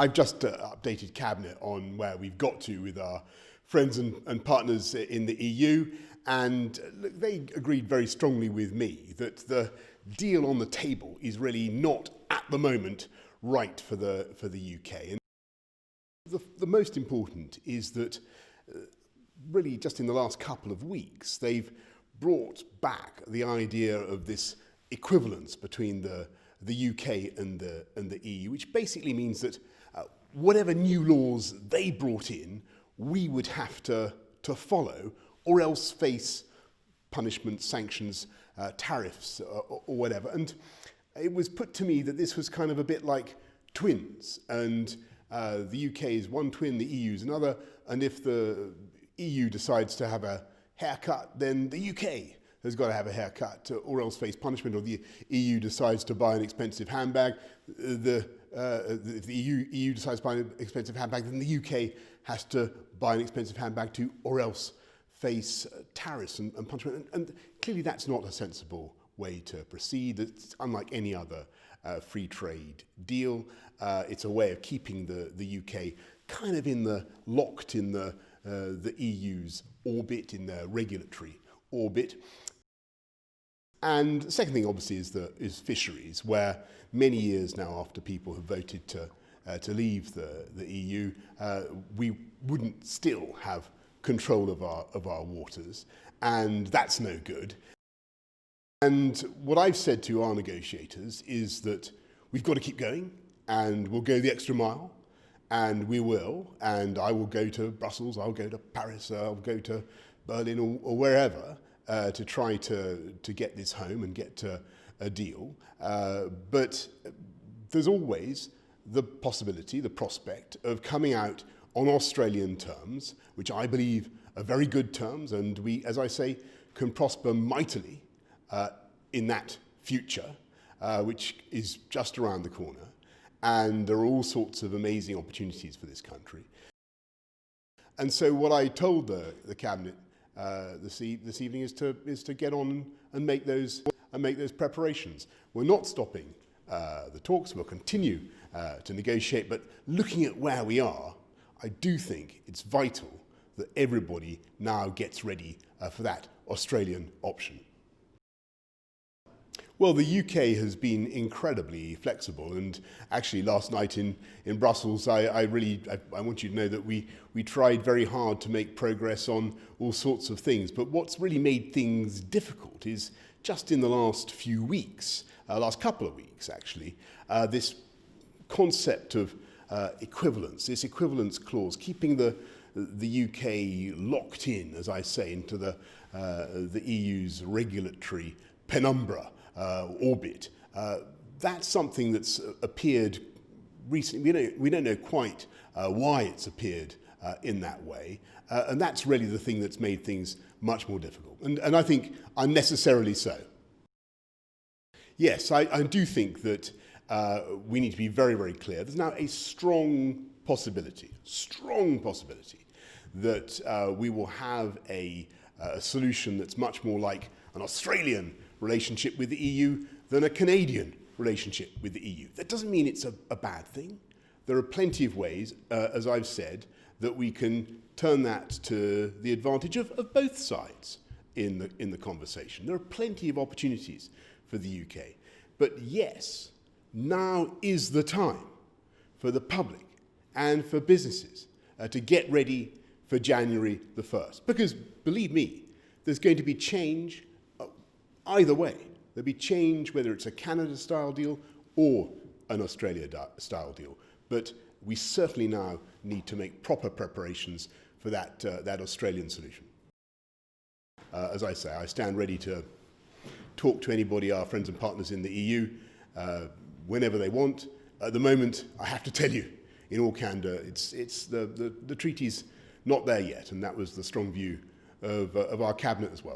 I've just updated Cabinet on where we've got to with our friends and partners in the EU, and look, they agreed very strongly with me that the deal on the table is really not at the moment right for the UK. And the most important is that really just in the last couple of weeks they've brought back the idea of this equivalence between the UK and the EU, which basically means that whatever new laws they brought in, we would have to follow, or else face punishment, sanctions, tariffs, or whatever. And it was put to me that this was kind of a bit like twins, and the UK is one twin, the EU is another, and if the EU decides to have a haircut, then the UK has got to have a haircut, or else face punishment, or the EU decides to buy an expensive handbag, if the EU decides to buy an expensive handbag, then the UK has to buy an expensive handbag too, or else face tariffs and punishment. And clearly that's not a sensible way to proceed. It's unlike any other free trade deal. It's a way of keeping the UK kind of locked in the EU's orbit, in their regulatory orbit. And the second thing, obviously, is fisheries, where many years now after people have voted to leave the EU, we wouldn't still have control of our waters, and that's no good. And what I've said to our negotiators is that we've got to keep going, and we'll go the extra mile, and we will, and I will go to Brussels, I'll go to Paris, I'll go to Berlin or wherever, to try to get this home and get to a deal. But there's always the possibility, the prospect of coming out on Australian terms, which I believe are very good terms, and we, as I say, can prosper mightily in that future, which is just around the corner. And there are all sorts of amazing opportunities for this country. And so what I told the Cabinet this evening is to get on and make those preparations. We're not stopping the talks. We'll continue to negotiate, but looking at where we are, I do think it's vital that everybody now gets ready for that Australian option. Well, the UK has been incredibly flexible, and actually last night in Brussels, I want you to know that we tried very hard to make progress on all sorts of things. But what's really made things difficult is just in the last few weeks, last couple of weeks actually, this concept of equivalence, this equivalence clause, keeping the UK locked in, as I say, into the EU's regulatory penumbra. Orbit. That's something that's appeared recently. We don't know quite why it's appeared in that way, and that's really the thing that's made things much more difficult, and I think unnecessarily so. Yes, I do think that we need to be very, very clear. There's now a strong possibility that we will have a solution that's much more like an Australian relationship with the EU than a Canadian relationship with the EU. That doesn't mean it's a bad thing. There are plenty of ways, as I've said, that we can turn that to the advantage of both sides in the conversation. There are plenty of opportunities for the UK. But yes, now is the time for the public and for businesses to get ready for January the 1st. Because believe me, there's going to be change either way. There'll be change whether it's a Canada-style deal or an Australia-style deal. But we certainly now need to make proper preparations for that Australian solution. As I say, I stand ready to talk to anybody, our friends and partners in the EU, whenever they want. At the moment, I have to tell you, in all candour, the treaty's not there yet, and that was the strong view of our Cabinet as well.